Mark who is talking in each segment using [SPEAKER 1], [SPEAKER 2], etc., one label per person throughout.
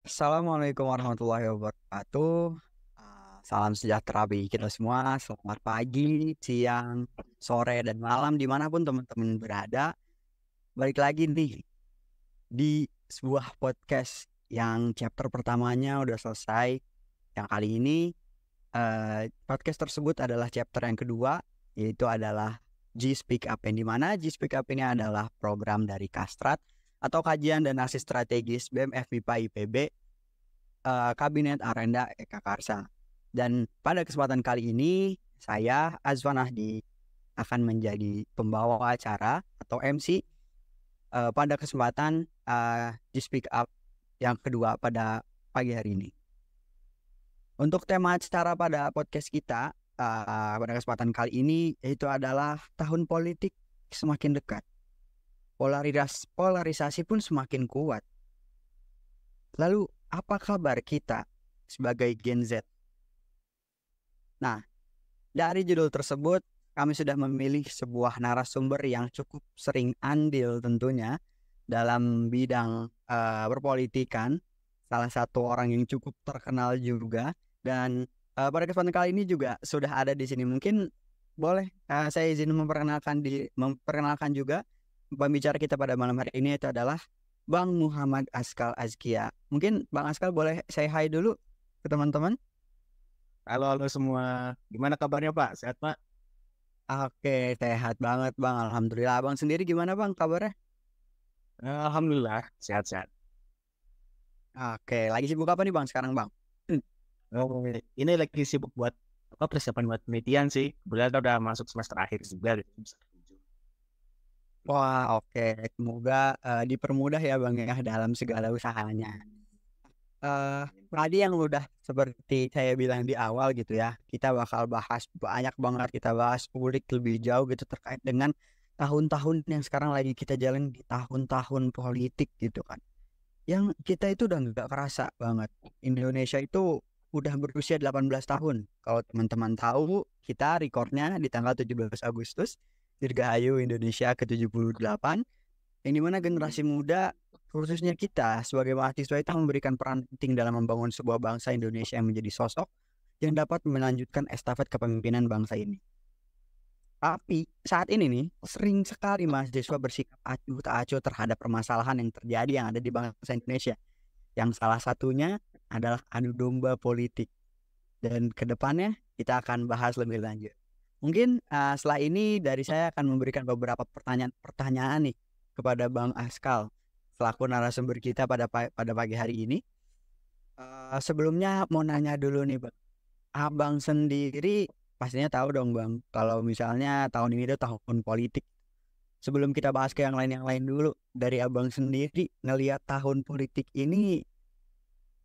[SPEAKER 1] Assalamualaikum warahmatullahi wabarakatuh. Salam sejahtera bagi kita semua. Selamat pagi, siang, sore, dan malam dimanapun teman-teman berada. Balik lagi nih di sebuah podcast yang chapter pertamanya udah selesai. Yang kali ini podcast tersebut adalah chapter yang kedua, yaitu adalah G Speak Up. Yang dimana G Speak Up ini adalah program dari Kastrat atau Kajian dan Analisis Strategis BEM FMIPA IPB, Kabinet Arenda Eka Karsa. Dan pada kesempatan kali ini saya Azwan Ahdi akan menjadi pembawa acara atau MC pada kesempatan di Speak Up yang kedua pada pagi hari ini. Untuk tema acara pada podcast kita pada kesempatan kali ini yaitu adalah tahun politik semakin dekat. Polarisasi pun semakin kuat. Lalu apa kabar kita sebagai Gen Z? Nah, dari judul tersebut kami sudah memilih sebuah narasumber yang cukup sering andil tentunya dalam bidang berpolitikan. Salah satu orang yang cukup terkenal juga. Dan pada kesempatan kali ini juga sudah ada di sini. Mungkin boleh saya izin memperkenalkan juga pembicara kita pada malam hari ini, itu adalah Bang Muhammad Askal Azkia. Mungkin Bang Askal boleh say hi dulu ke teman-teman.
[SPEAKER 2] Halo semua. Gimana kabarnya Pak? Sehat Pak?
[SPEAKER 1] Oke, sehat banget Bang. Alhamdulillah. Bang sendiri gimana Bang kabarnya?
[SPEAKER 2] Alhamdulillah sehat-sehat.
[SPEAKER 1] Oke, lagi sibuk apa nih Bang sekarang Bang?
[SPEAKER 2] Oh, ini lagi sibuk buat persiapan buat penelitian sih. Kebetulan udah masuk semester akhir juga gitu.
[SPEAKER 1] Wah, oke. Semoga dipermudah ya Bang ya dalam segala usahanya. Tadi yang udah seperti saya bilang di awal gitu ya, kita bakal bahas banyak banget, kita bahas ulik lebih jauh gitu terkait dengan tahun-tahun yang sekarang lagi kita jalan di tahun-tahun politik gitu kan. Yang kita itu udah nggak kerasa banget. Indonesia itu udah berusia 18 tahun. Kalau teman-teman tahu, kita recordnya di tanggal 17 Agustus, Dirgahayu Indonesia ke-78, yang dimana generasi muda khususnya kita sebagai mahasiswa itu memberikan peran penting dalam membangun sebuah bangsa Indonesia yang menjadi sosok yang dapat melanjutkan estafet kepemimpinan bangsa ini. Tapi saat ini nih sering sekali mahasiswa bersikap acuh tak acuh terhadap permasalahan yang terjadi yang ada di bangsa Indonesia. Yang salah satunya adalah adu domba politik. Dan kedepannya kita akan bahas lebih lanjut. Mungkin setelah ini dari saya akan memberikan beberapa pertanyaan nih kepada Bang Askal selaku narasumber kita pada pagi hari ini. Sebelumnya mau nanya dulu nih Bang. Abang sendiri pastinya tahu dong Bang, kalau misalnya tahun ini tuh tahun politik. Sebelum kita bahas ke yang lain dulu, dari Abang sendiri ngelihat tahun politik ini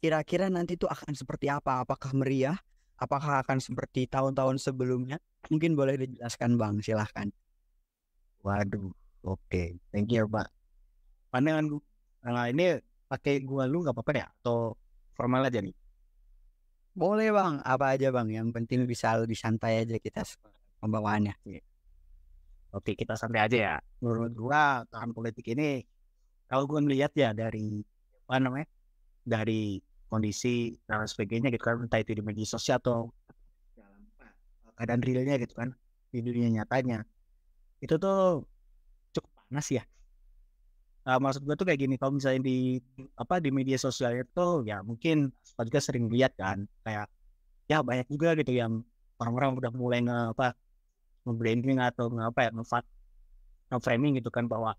[SPEAKER 1] kira-kira nanti tuh akan seperti apa? Apakah meriah? Apakah akan seperti tahun-tahun sebelumnya? Mungkin boleh dijelaskan Bang, silahkan.
[SPEAKER 2] Waduh, oke. Thank you Pak. Pandangan ini pakai gua lu nggak apa-apa ya? Atau formal aja nih?
[SPEAKER 1] Boleh Bang, apa aja Bang, yang penting bisa lebih santai aja kita pembawaannya.
[SPEAKER 2] Oke, kita santai aja ya. Menurut gua tahun politik ini, kalau gua melihat ya dari apa namanya, dari kondisi dan sebagainya gitu kan, entah itu di media sosial atau dalam keadaan realnya gitu kan, di dunia nyatanya itu tuh cukup panas ya. Maksud gue tuh kayak gini, kalau misalnya di media sosial itu ya mungkin saya juga sering lihat kan, kayak ya banyak juga gitu yang orang-orang udah mulai nge-branding atau nge-framing gitu kan, bahwa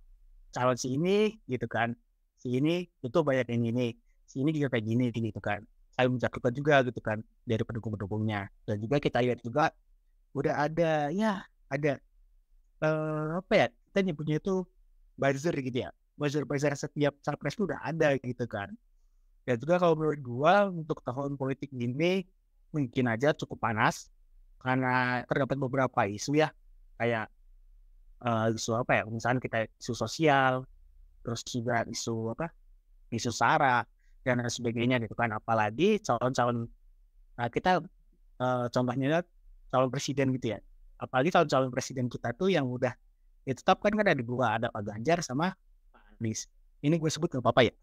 [SPEAKER 2] calon si ini gitu kan, si ini itu banyak yang ini, si ini juga kayak gini gitu kan, saya menjatuhkan juga gitu kan dari pendukung-pendukungnya. Dan juga kita lihat juga udah ada apa ya, kita nyebutnya itu buzzer gitu ya, buzzer setiap capres itu udah ada gitu kan. Dan juga kalau menurut gua untuk tahun politik ini mungkin aja cukup panas karena terdapat beberapa isu ya, kayak isu apa ya, misalnya kita isu sosial, terus juga isu SARA dan lain sebagainya gitu kan. Apalagi calon-calon kita contohnya calon presiden gitu ya, apalagi calon-calon presiden kita tuh yang udah ditetapkan kan ada dua, ada Pak Ganjar sama Pak Anies. Ini gue sebut nggak apa-apa ya?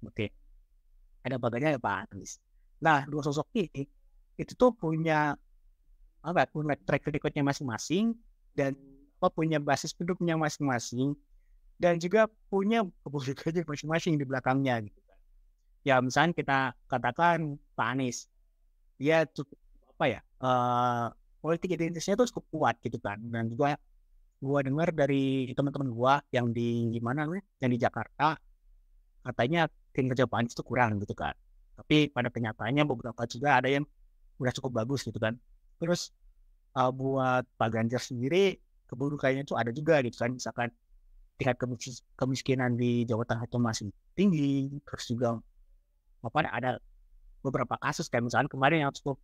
[SPEAKER 2] Oke. ada baganya ya Pak Anies. Nah, dua sosok ini itu tuh punya apa? Punya track recordnya masing-masing dan punya basis pendukungnya masing-masing dan juga punya kebutuhannya masing-masing di belakangnya gitu kan. Ya misalnya kita katakan Pak Anies, dia cukup apa ya? Politik identitasnya tuh cukup kuat gitu kan. Dan juga gua dengar dari teman-teman gua yang di mana nih? Yang di Jakarta katanya kinerja Pak Anies itu kurang gitu kan. Tapi pada kenyataannya beberapa juga ada yang udah cukup bagus gitu kan. Terus buat Pak Ganjar sendiri keburukannya itu ada juga gitu kan. Misalkan tingkat kemiskinan di Jawa Tengah itu masih tinggi. Terus juga ada beberapa kasus kayak misalkan kemarin yang cukup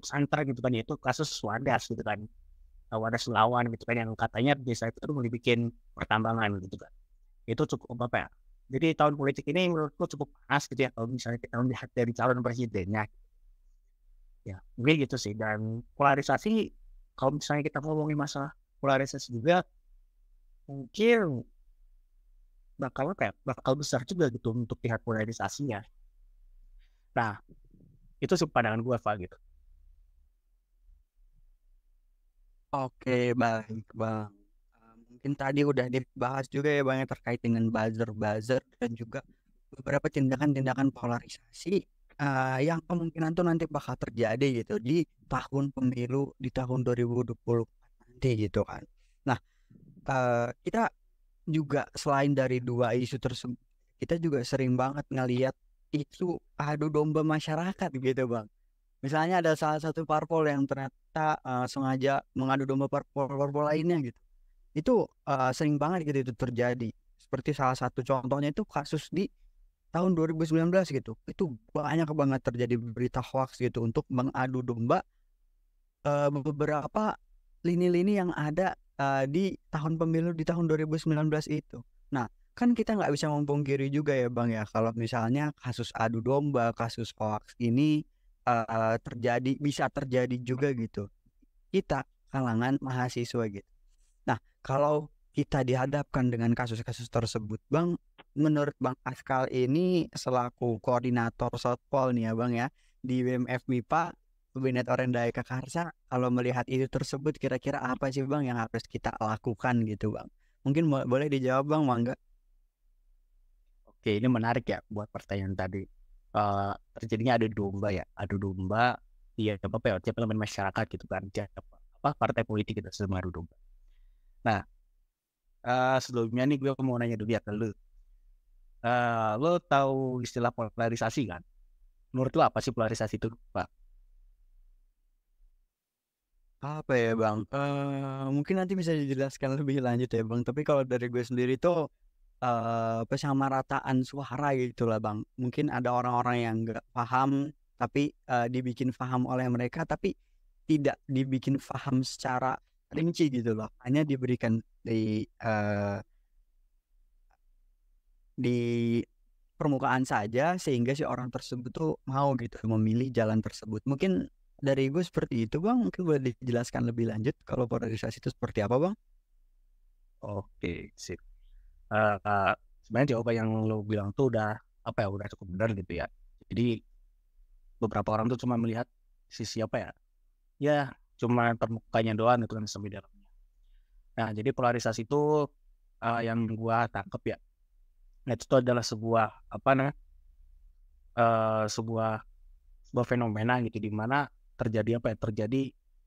[SPEAKER 2] santer gitu kan, yaitu kasus Wadas gitu kan. Wadas Sulawan gitu kan, yang katanya desa itu mau dibikin pertambangan gitu kan. Itu cukup apa ya? Jadi tahun politik ini menurutku cukup panas gitu ya kalau misalnya kita melihat dari calon presidennya. Ya, mungkin gitu sih. Dan polarisasi, kalau misalnya kita ngomongin masalah polarisasi juga, mungkin bakal besar juga gitu untuk pihak polarisasinya. Nah, itu sih pandangan gue, Pak, gitu.
[SPEAKER 1] Oke, baik Bang. Mungkin tadi udah dibahas juga ya Bang, yang terkait dengan buzzer-buzzer dan juga beberapa tindakan-tindakan polarisasi yang kemungkinan tuh nanti bakal terjadi gitu di tahun pemilu di tahun 2024 nanti gitu kan. Nah, kita juga selain dari dua isu tersebut, kita juga sering banget ngelihat isu adu domba masyarakat gitu Bang. Misalnya ada salah satu parpol yang ternyata sengaja mengadu domba parpol-parpol lainnya gitu. Itu sering banget gitu itu terjadi. Seperti salah satu contohnya itu kasus di tahun 2019 gitu. Itu banyak banget terjadi berita hoax gitu untuk mengadu domba beberapa lini-lini yang ada di tahun pemilu di tahun 2019 itu. Nah, kan kita nggak bisa memungkiri juga ya Bang ya, kalau misalnya kasus adu domba, kasus hoax ini bisa terjadi juga gitu. Kita kalangan mahasiswa gitu. Nah, kalau kita dihadapkan dengan kasus-kasus tersebut, Bang, menurut Bang Askal ini selaku koordinator Sotpol nih ya Bang ya, di BMF MIPA, Kabinet Orenda Eka Karsa, kalau melihat itu tersebut kira-kira apa sih Bang yang harus kita lakukan gitu Bang? Mungkin boleh dijawab Bang, Mangga.
[SPEAKER 2] Oke, ini menarik ya buat pertanyaan tadi. Terjadinya adu domba, iya apa ya, tiap elemen masyarakat gitu kan, partai politik kita semua adu domba. Nah, sebelumnya nih gue mau nanya dulu ya ke lu. Lo tahu istilah polarisasi kan? Menurut lo apa sih polarisasi itu, Pak?
[SPEAKER 1] Apa ya Bang? Mungkin nanti bisa dijelaskan lebih lanjut ya Bang. Tapi kalau dari gue sendiri tuh pesamarataan suara gitu lah Bang. Mungkin ada orang-orang yang nggak paham, tapi dibikin paham oleh mereka, tapi tidak dibikin paham secara rinci gitu loh. Hanya diberikan di permukaan saja sehingga si orang tersebut tuh mau gitu memilih jalan tersebut. Mungkin dari gue seperti itu Bang. Mungkin boleh dijelaskan lebih lanjut kalau polarisasi itu seperti apa Bang?
[SPEAKER 2] Oke, sip. Sebenarnya jawaban yang lo bilang tuh udah cukup benar gitu ya. Jadi beberapa orang tuh cuma melihat sisi ya cuma permukaannya doang gitu kan sampai dalamnya. Nah, jadi polarisasi itu yang gua tangkap ya, nah, itu adalah sebuah fenomena gitu di mana terjadi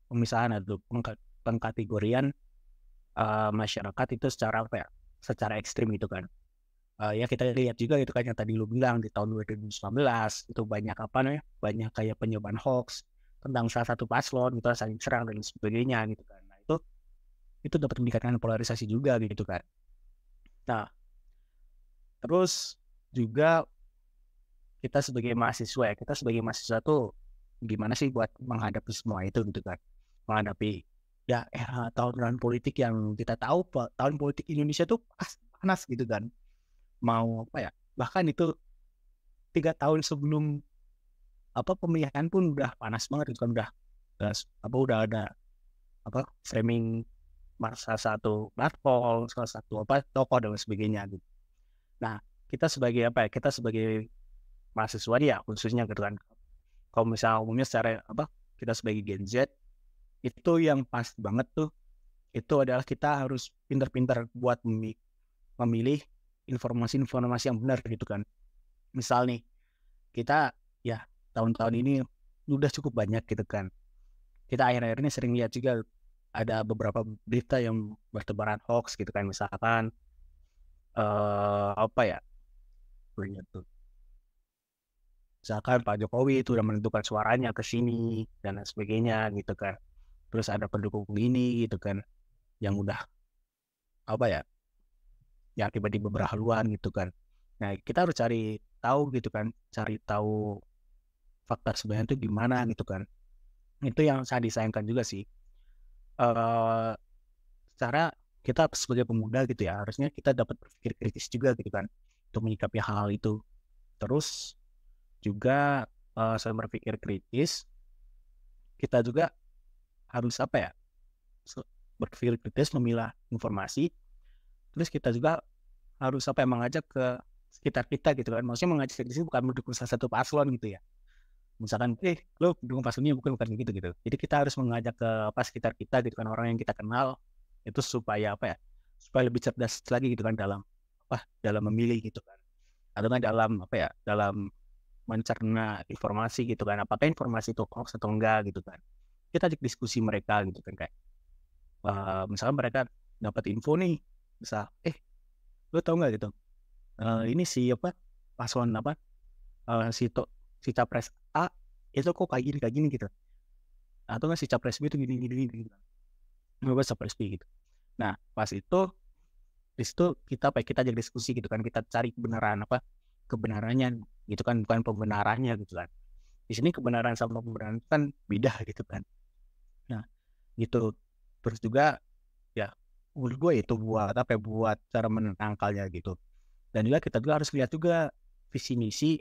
[SPEAKER 2] pemisahan atau pengkategorian masyarakat itu secara ekstrim gitu kan. Ya kita lihat juga gitu kan yang tadi lu bilang di tahun 2019 itu banyak kayak penyebaran hoax tentang salah satu paslon gitu, saling serang dan sebagainya gitu kan. Nah, itu dapat meningkatkan polarisasi juga gitu kan. Nah, terus juga kita sebagai mahasiswa tuh gimana sih buat menghadapi semua itu gitu kan, menghadapi ya era tahun politik yang kita tahu tahun politik Indonesia tuh panas gitu kan, bahkan itu 3 tahun sebelum pemilihan pun udah panas banget gitu kan, udah ada framing masa satu platform, salah satu tokoh dan sebagainya gitu. Nah, kita sebagai mahasiswa ya khususnya gitu kan. Kalau misalnya umumnya secara kita sebagai Gen Z itu yang pas banget tuh itu adalah kita harus pintar-pintar buat memilih informasi-informasi yang benar gitu kan. Misal nih kita ya tahun-tahun ini udah cukup banyak gitu kan. Kita akhir-akhir ini sering lihat juga ada beberapa berita yang bertebaran hoax gitu kan. Misalkan misalkan Pak Jokowi itu udah menentukan suaranya ke sini dan lain sebagainya gitu kan. Terus ada pendukung ini gitu kan yang udah yang tiba-tiba berhaluan gitu kan. Nah, kita harus cari tahu gitu kan, cari tahu fakta sebenarnya itu gimana gitu kan. Itu yang saya disayangkan juga sih. Secara kita sebagai pemuda gitu ya, harusnya kita dapat berpikir kritis juga gitu kan untuk menyikapi hal itu. Terus juga saya berpikir kritis, kita juga harus berpikir kritis memilah informasi. Terus kita juga harus mengajak ke sekitar kita gitu kan. Maksudnya mengajak di sini bukan mendukung salah satu paslon gitu ya. Misalkan, lo dukung paslonnya bukan gitu. Jadi kita harus mengajak ke sekitar kita gitu kan, orang yang kita kenal itu supaya supaya lebih cerdas lagi gitu kan dalam memilih gitu kan. Atau kan dalam mencerna informasi gitu kan. Apakah informasi itu hoax atau enggak gitu kan. Kita ajak diskusi mereka gitu kan kayak misalkan mereka dapat info nih, misal lo tau nggak gitu ini si paslon si capres A itu kok kayak gini gitu, atau nggak si capres B itu gini gitu, nggak capres B gitu. Nah pas itu di situ kita ajak diskusi gitu kan, kita cari kebenarannya gitu kan, bukan pembenarannya gitu kan. Di sini kebenaran sama pembenaran kan beda gitu kan. Nah gitu. Terus juga ya menurut gue itu buat cara menangkalnya gitu. Dan juga kita juga harus lihat juga visi misi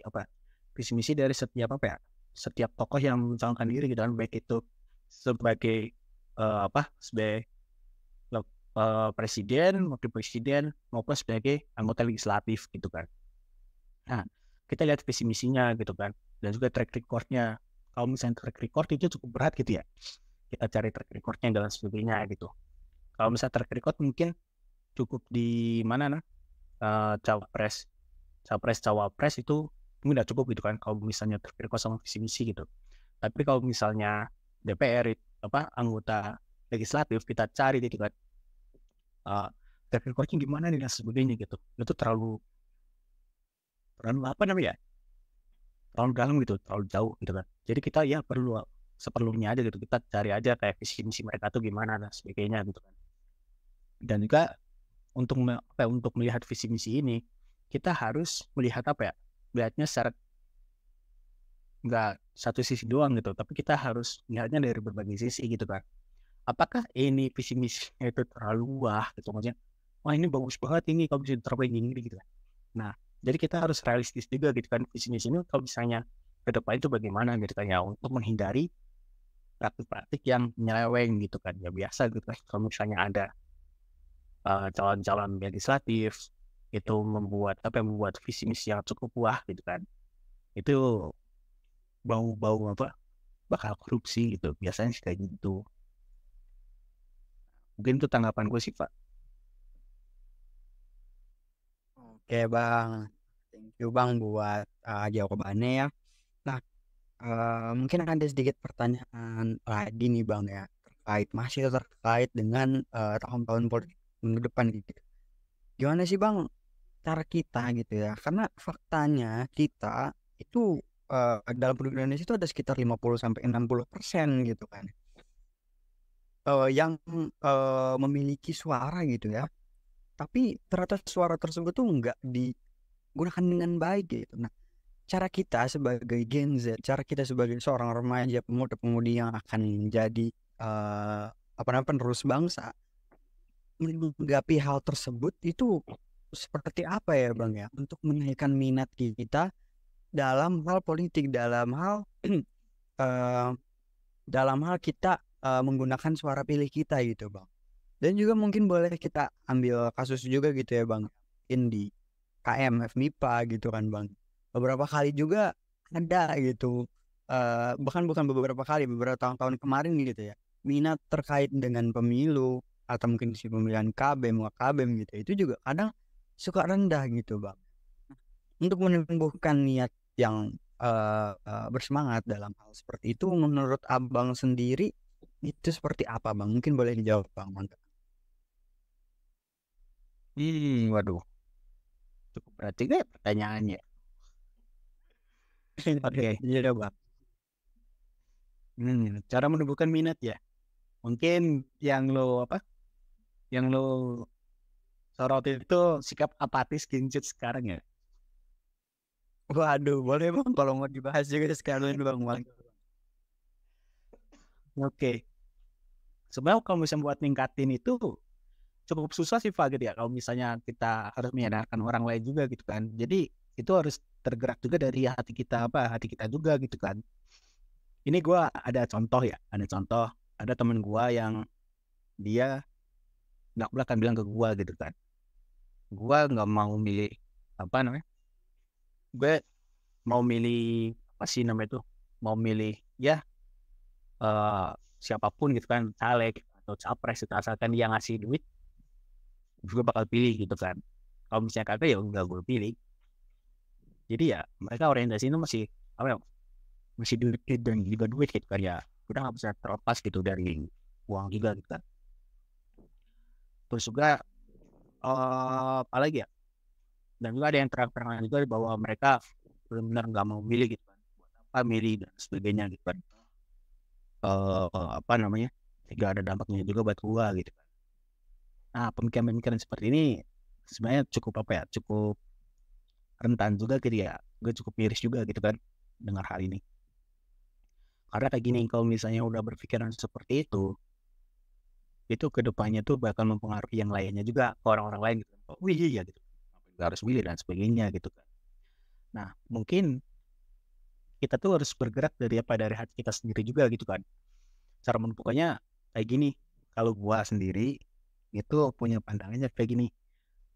[SPEAKER 2] dari setiap tokoh yang mencalonkan diri gitu kan, baik itu sebagai sebagai presiden, wakil presiden maupun sebagai anggota legislatif gitu kan. Nah kita lihat visi misinya gitu kan, dan juga track recordnya. Kalau misalnya track record itu cukup berat gitu ya, kita cari track recordnya dan sebagainya gitu. Kalau misalnya track record mungkin cukup di mana cawapres cawapres itu mungkin udah cukup gitu kan kalau misalnya track record sama visi misi gitu. Tapi kalau misalnya DPR anggota legislatif, kita cari gitu kan track recordnya gimana nih dan sebagainya gitu. Itu terlalu terlalu dalam gitu, terlalu jauh gitu kan. Jadi kita ya perlu seperlunya aja gitu, kita cari aja kayak visi misi mereka tuh gimana dan sebagainya gitu kan. Dan juga untuk melihat visi misi ini kita harus melihat melihatnya secara nggak satu sisi doang gitu, tapi kita harus melihatnya dari berbagai sisi gitu kan. Apakah ini visi misinya itu terlalu gitu, maksudnya wah ini bagus banget ini kalau bisa diterapkan gini gitu kan. Nah jadi kita harus realistis juga gitu kan, visi misi ini kalau misalnya ke depan itu bagaimana gitu kan ya, untuk menghindari praktik-praktik yang nyeleweng gitu kan. Ya biasa gitu kan, kalau misalnya ada calon-calon legislatif itu membuat visi misi yang cukup gitu kan, itu bau bakal korupsi gitu biasanya sih kayak gitu. Mungkin itu tanggapan gue sih Pak.
[SPEAKER 1] Oke Bang, thank you Bang buat jawabannya ya. Nah mungkin ada sedikit pertanyaan lagi nih Bang ya, masih terkait dengan tahun-tahun politik ke depan gitu. Gimana sih Bang cara kita gitu ya, karena faktanya kita itu dalam penduduk Indonesia itu ada sekitar 50-60% gitu kan yang memiliki suara gitu ya, tapi ternyata suara tersebut tuh nggak digunakan dengan baik gitu. Nah cara kita sebagai Gen Z, cara kita sebagai seorang remaja, pemuda-pemudi yang akan menjadi penerus bangsa, menanggapi hal tersebut itu seperti apa ya Bang ya, untuk menaikkan minat kita dalam hal politik, dalam hal kita menggunakan suara pilih kita gitu Bang. Dan juga mungkin boleh kita ambil kasus juga gitu ya Bang, in di KM FMIPA gitu kan Bang. beberapa kali juga ada gitu. Bahkan bukan beberapa kali, beberapa tahun-tahun kemarin gitu ya, minat terkait dengan pemilu atau mungkin si pemilihan KBM, KBM gitu, itu juga kadang suka rendah gitu bang. Untuk menumbuhkan niat yang bersemangat dalam hal seperti itu, menurut abang sendiri itu seperti apa bang? Mungkin boleh dijawab bang. Mantap.
[SPEAKER 2] Waduh, cukup berat juga ya pertanyaannya. Oke.
[SPEAKER 1] Iya bang.
[SPEAKER 2] Cara menumbuhkan minat ya. Mungkin yang lo sorot itu sikap apatis Ginjut sekarang ya.
[SPEAKER 1] Waduh, boleh bang kalau mau dibahas juga sekalian bang.
[SPEAKER 2] Oke. Sebenarnya kalau misalnya buat ningkatin itu cukup susah sih Pak gitu ya. Kalau misalnya kita harus menyadarkan orang lain juga gitu kan. Jadi itu harus tergerak juga dari hati kita juga gitu kan. Ini gue ada contoh ya, ada temen gue yang dia nggak belakang bilang ke gue gitu kan. Gue nggak mau milih apa namanya, gue mau milih apa sih namanya itu, mau milih ya siapapun gitu kan, caleg atau capres itu asalkan dia ngasih duit gue bakal pilih gitu kan. Kalau misalnya kagak ya enggak gue pilih. Jadi ya mereka orientasi itu masih apa ya, masih duit dan juga duit gitu kan ya, udah nggak bisa terlepas gitu dari uang juga gitu kan. Terus juga apalagi ya, dan juga ada yang terang-terangan juga bahwa mereka benar-benar nggak mau milih gitu kan, buat apa milih dan sebagainya gitu kan. Apa namanya, tidak ada dampaknya juga buat gua gitu kan. Nah pemikiran-pemikiran seperti ini sebenarnya cukup apa ya, cukup rentan juga gitu ya. Gue cukup miris juga gitu kan dengar hal ini. Karena kayak gini, kalau misalnya udah berpikiran seperti itu kedepannya tuh bakal mempengaruhi yang lainnya juga, ke orang-orang lain gitu. Oh iya gitu, nggak harus milih dan sebagainya gitu kan. Nah mungkin kita tuh harus bergerak dari hati kita sendiri juga gitu kan. Cara menentukannya kayak gini. Kalau gua sendiri itu punya pandangannya kayak gini.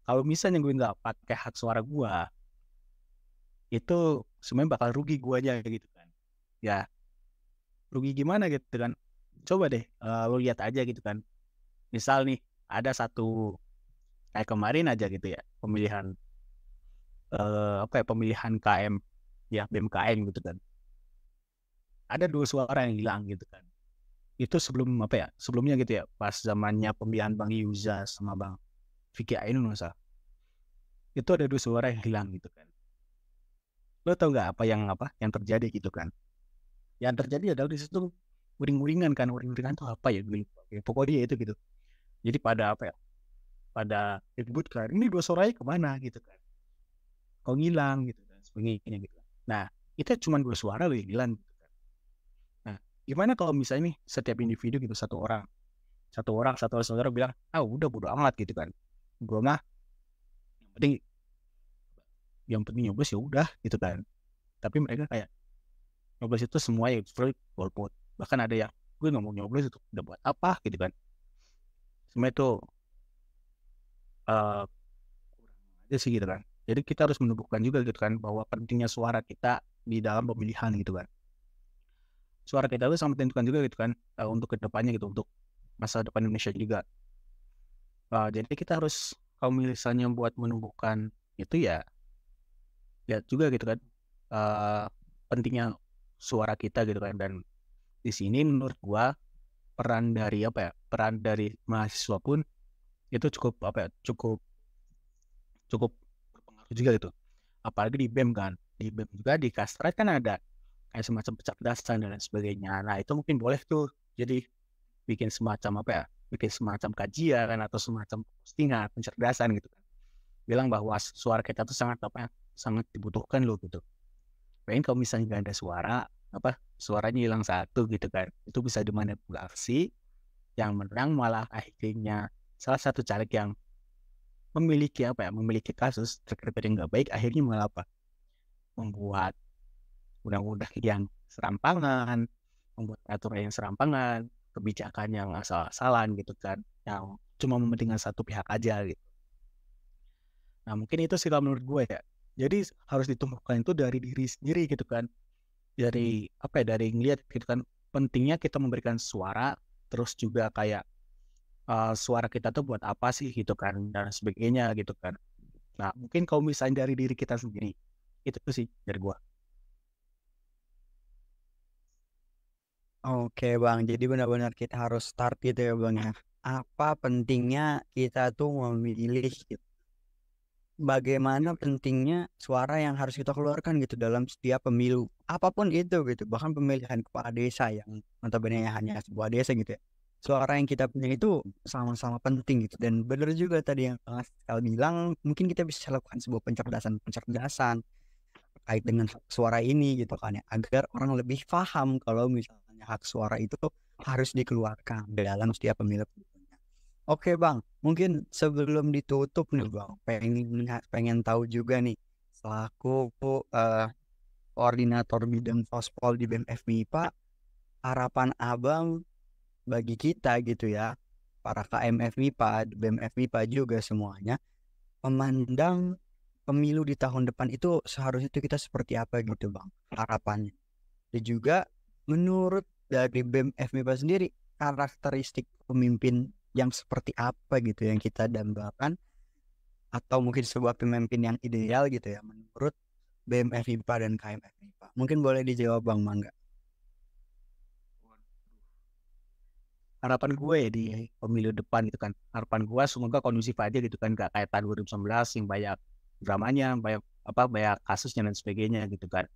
[SPEAKER 2] Kalau misalnya gue nggak pakai hak suara gua, itu sebenarnya bakal rugi guanya gitu kan. Ya rugi gimana gitu kan. Coba deh lo lihat aja gitu kan. Misal nih ada satu, kayak kemarin aja gitu ya, pemilihan KM ya, BMKM gitu kan. Ada 2 suara yang hilang gitu kan. Itu sebelumnya gitu ya, pas zamannya pemilihan Bang Yuza sama Bang Vicky Ainun masa itu ada 2 suara yang hilang gitu kan. Lo tau nggak apa yang terjadi gitu kan? Yang terjadi adalah di situ uring-uringan tuh apa ya, gue lupa. Ya, pokoknya itu gitu. Jadi pada ribut kan, ini 2 suaranya kemana gitu kan, kok ngilang gitu kan sebagainya gitu. Nah itu cuma 2 suara loh yang hilang gitu kan. Nah gimana kalau misalnya nih setiap individu gitu, satu saudara bilang udah bodo amat gitu kan, gue mah yang penting nyoblos ya udah gitu kan. Tapi mereka kayak nyoblos itu semua ya golput, bahkan ada yang gue nggak mau nyoblos itu udah buat apa gitu kan. Semua itu kurang aja sih gitu kan. Jadi kita harus menunjukkan juga gitu kan bahwa pentingnya suara kita di dalam pemilihan gitu kan. Suara kita itu sangat menentukan juga gitu kan, untuk kedepannya gitu, untuk masa depan Indonesia juga. Jadi kita harus, kalau misalnya buat menumbuhkan itu ya lihat juga gitu kan pentingnya suara kita gitu kan. Dan di sini menurut gua peran dari mahasiswa pun itu cukup berpengaruh juga gitu. Apalagi di BEM kan, di BEM juga di Kastrat kan ada kayak semacam pencerdasan dan lain sebagainya. Nah itu mungkin boleh tuh jadi bikin semacam kajian atau semacam postingan pencerdasan gitu kan, bilang bahwa suara kita tuh sangat dibutuhkan loh gitu. Pengen kalau misalnya nggak ada suaranya hilang satu gitu kan, itu bisa dimanipulasi, yang menang malah akhirnya salah satu caleg yang memiliki kasus terkait yang nggak baik, akhirnya malah membuat undang-undang yang serampangan, membuat aturan yang serampangan, kebijakan yang asal-asalan gitu kan, yang cuma mementingkan satu pihak aja gitu. Nah mungkin itu sih kalau menurut gue ya. Jadi harus ditumbuhkan itu dari diri sendiri gitu kan. Dari apa ya, dari ngeliat gitu kan pentingnya kita memberikan suara, terus juga kayak suara kita tuh buat apa sih gitu kan dan sebagainya gitu kan. Nah, mungkin kalau misalnya dari diri kita sendiri, itu sih dari gua.
[SPEAKER 1] Oke Bang, jadi benar-benar kita harus start gitu ya Bang ya. Apa pentingnya kita tuh memilih gitu. Bagaimana pentingnya suara yang harus kita keluarkan gitu dalam setiap pemilu. Apapun itu gitu, bahkan pemilihan kepala desa yang notabene hanya sebuah desa gitu ya. Suara yang kita punya itu sama-sama penting gitu. Dan benar juga tadi yang Mas Kal bilang, mungkin kita bisa lakukan sebuah pencerdasan terkait dengan hak suara ini gitu kan ya, agar orang lebih paham kalau misalnya hak suara itu tuh harus dikeluarkan dalam setiap pemilu. Oke Bang, mungkin sebelum ditutup nih Bang, pengen tahu juga nih, selaku koordinator bidang Fospol di BEM FMIPA, harapan Abang bagi kita gitu ya, para KM FMIPA, BEM FMIPA juga semuanya, memandang pemilu di tahun depan itu seharusnya itu kita seperti apa gitu Bang, harapannya. Dan juga menurut dari BEM FMIPA sendiri, karakteristik pemimpin yang seperti apa gitu yang kita dambakan, atau mungkin sebuah pemimpin yang ideal gitu ya menurut BEM FMIPA dan KM FMIPA. Mungkin boleh dijawab Bang Mangga.
[SPEAKER 2] Harapan gue ya di pemilu depan gitu kan. Harapan gue semoga kondusif aja gitu kan, gak kayak tahun 2019 yang banyak dramanya, banyak kasusnya dan sebagainya gitu kan.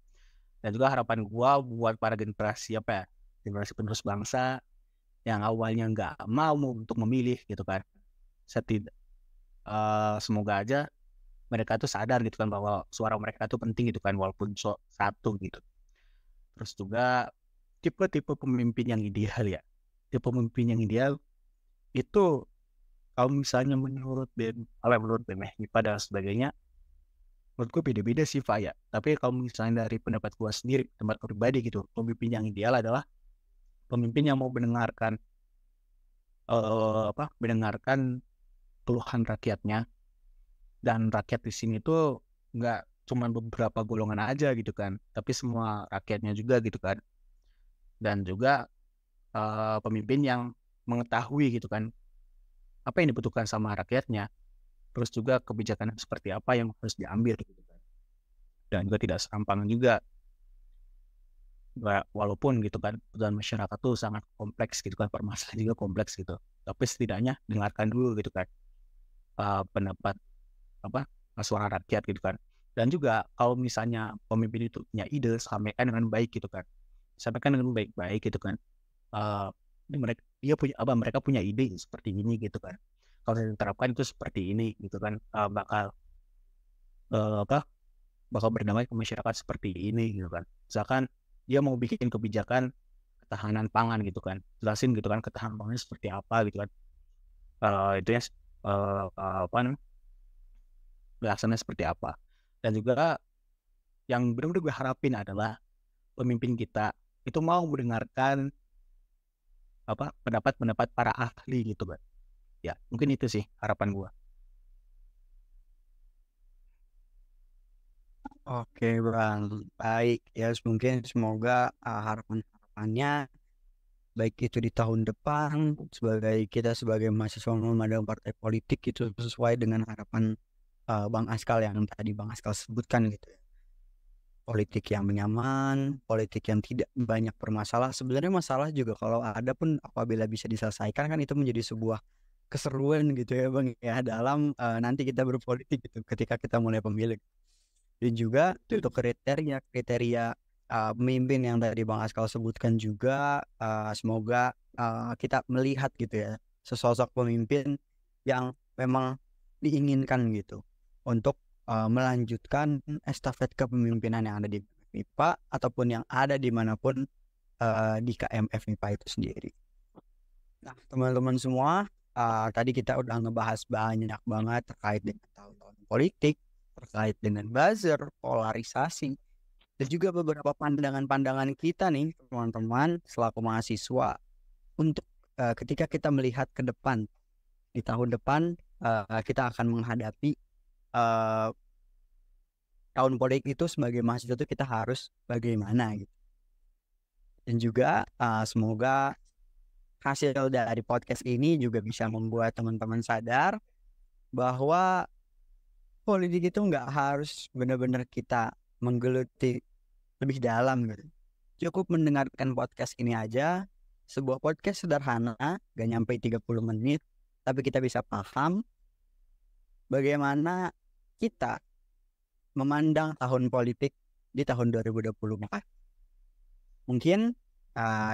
[SPEAKER 2] Dan juga harapan gue buat para generasi apa ya, generasi penerus bangsa yang awalnya nggak mau untuk memilih gitu kan. Semoga aja mereka tuh sadar gitu kan bahwa suara mereka tuh penting gitu kan, walaupun satu gitu. Terus juga tipe-tipe pemimpin yang ideal ya. Tipe pemimpin yang ideal itu kalau misalnya menurut BEM MIPA dan sebagainya, menurut gue beda-beda sih Pak ya. Tapi kalau misalnya dari pendapat gue sendiri, pendapat pribadi gitu, pemimpin yang ideal adalah pemimpin yang mau mendengarkan keluhan rakyatnya, dan rakyat di sini tuh nggak cuma beberapa golongan aja gitu kan, tapi semua rakyatnya juga gitu kan. Dan juga pemimpin yang mengetahui gitu kan apa yang dibutuhkan sama rakyatnya, terus juga kebijakan seperti apa yang harus diambil gitu kan. Dan juga tidak serampangan juga, walaupun gitu kan kebutuhan masyarakat tuh sangat kompleks gitu kan, permasalahan juga kompleks gitu, tapi setidaknya dengarkan dulu gitu kan pendapat apa suara rakyat gitu kan. Dan juga kalau misalnya pemimpin itu punya ide, sampaikan dengan baik gitu kan, sampaikan dengan baik-baik gitu kan. Mereka punya ide seperti ini gitu kan, kalau diterapkan itu seperti ini gitu kan, uh, apa bakal berdampak ke masyarakat seperti ini gitu kan. Misalkan dia mau bikin kebijakan ketahanan pangan gitu kan, jelasin gitu kan ketahanan pangannya seperti apa gitu kan. Itu ya apa namanya, pelaksana seperti apa. Dan juga yang benar-benar gue harapin adalah pemimpin kita itu mau mendengarkan pendapat-pendapat para ahli gitu kan. Ya, mungkin itu sih harapan gue.
[SPEAKER 1] Oke Bang, baik ya, mungkin semoga harapan-harapannya baik itu di tahun depan sebagai kita sebagai mahasiswa memandang partai politik itu sesuai dengan harapan Bang Askal yang tadi Bang Askal sebutkan gitu ya. Politik yang nyaman, politik yang tidak banyak bermasalah. Sebenarnya masalah juga kalau ada pun apabila bisa diselesaikan kan itu menjadi sebuah keseruan gitu ya Bang ya dalam nanti kita berpolitik gitu ketika kita mulai pemilu. Dan juga untuk kriteria pemimpin yang tadi Bang Askal sebutkan juga, semoga kita melihat gitu ya sesosok pemimpin yang memang diinginkan gitu untuk melanjutkan estafet kepemimpinan yang ada di MIPA ataupun yang ada dimanapun di KMF MIPA itu sendiri. Nah teman-teman semua, tadi kita udah ngebahas banyak banget terkait dengan tahun-tahun politik, terkait dengan buzzer, polarisasi, dan juga beberapa pandangan-pandangan kita nih teman-teman selaku mahasiswa untuk ketika kita melihat ke depan di tahun depan, kita akan menghadapi uh, tahun politik itu sebagai mahasiswa itu kita harus bagaimana gitu. Dan juga semoga hasil dari podcast ini juga bisa membuat teman-teman sadar bahwa politik itu nggak harus benar-benar kita menggeluti lebih dalam gitu. Cukup mendengarkan podcast ini aja, sebuah podcast sederhana, gak nyampe 30 menit, tapi kita bisa paham bagaimana kita memandang tahun politik di tahun 2024. Mungkin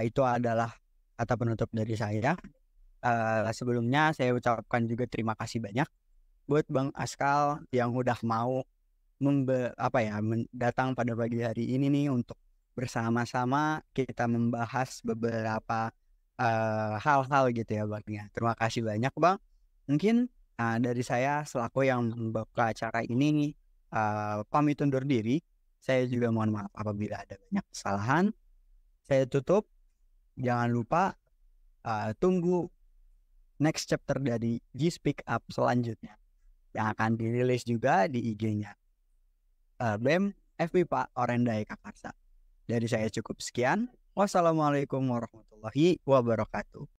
[SPEAKER 1] itu adalah kata penutup dari saya. Sebelumnya saya ucapkan juga terima kasih banyak buat Bang Askal yang udah mau datang pada pagi hari ini nih untuk bersama-sama kita membahas beberapa hal-hal gitu ya Bang ya. Terima kasih banyak Bang. Mungkin dari saya selaku yang membuka acara ini pamit undur diri. Saya juga mohon maaf apabila ada banyak kesalahan. Saya tutup. Jangan lupa tunggu next chapter dari G-Speak Up selanjutnya yang akan dirilis juga di IG-nya BEM FB Pak Orendai Kakarsa. Dari saya cukup sekian. Wassalamualaikum warahmatullahi wabarakatuh.